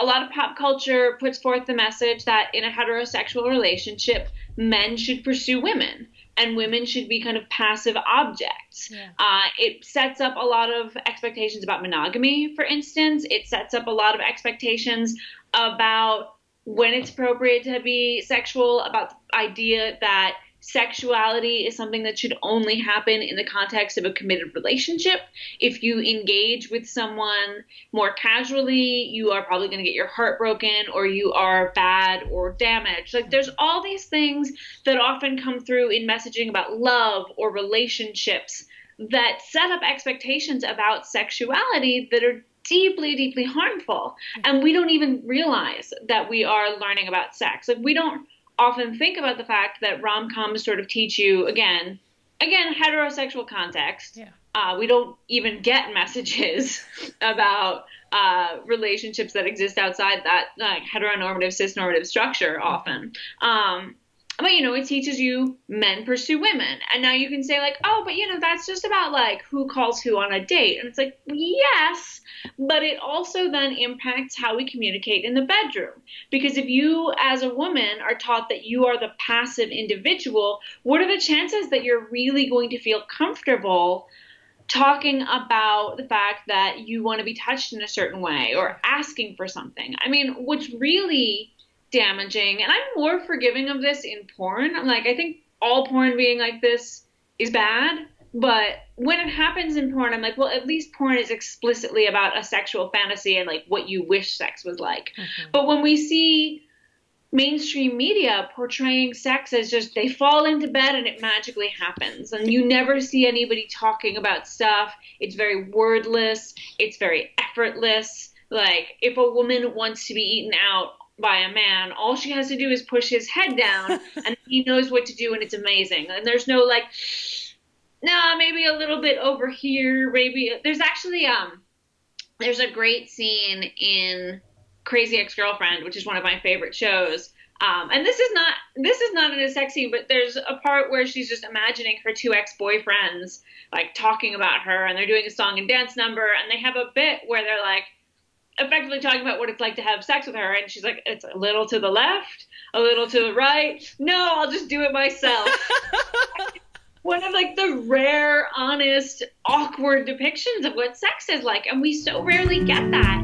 a lot of pop culture puts forth the message that in a heterosexual relationship, men should pursue women and women should be kind of passive objects. Yeah. It sets up a lot of expectations about monogamy, for instance. It sets up a lot of expectations about when it's appropriate to be sexual, about the idea that sexuality is something that should only happen in the context of a committed relationship. If you engage with someone more casually, you are probably going to get your heart broken or you are bad or damaged. Like there's all these things that often come through in messaging about love or relationships that set up expectations about sexuality that are deeply, deeply harmful. And we don't even realize that we are learning about sex. Like we don't often think about the fact that rom-coms sort of teach you, again, heterosexual context. Yeah. We don't even get messages about relationships that exist outside that heteronormative, cisnormative structure often. But, it teaches you men pursue women. And now you can say like, oh, but, that's just about like who calls who on a date. And it's like, yes, but it also then impacts how we communicate in the bedroom. Because if you as a woman are taught that you are the passive individual, what are the chances that you're really going to feel comfortable talking about the fact that you want to be touched in a certain way or asking for something? I mean, what's really damaging, and I'm more forgiving of this in porn. I'm like, I think all porn being like this is bad, but when it happens in porn, I'm like, well, at least porn is explicitly about a sexual fantasy and like what you wish sex was like. But when we see mainstream media portraying sex as just they fall into bed and it magically happens, and you never see anybody talking about stuff, it's very wordless, it's very effortless. Like if a woman wants to be eaten out by a man, all she has to do is push his head down and he knows what to do, and it's amazing. And there's no like, nah, maybe a little bit over here, maybe. There's actually there's a great scene in Crazy Ex-Girlfriend, which is one of my favorite shows. And this is not in a sex scene, but there's a part where she's just imagining her two ex-boyfriends like talking about her, and they're doing a song and dance number, and they have a bit where they're like effectively talking about what it's like to have sex with her, and she's like, it's a little to the left, a little to the right. No, I'll just do it myself. One of like the rare, honest, awkward depictions of what sex is like, and we so rarely get that.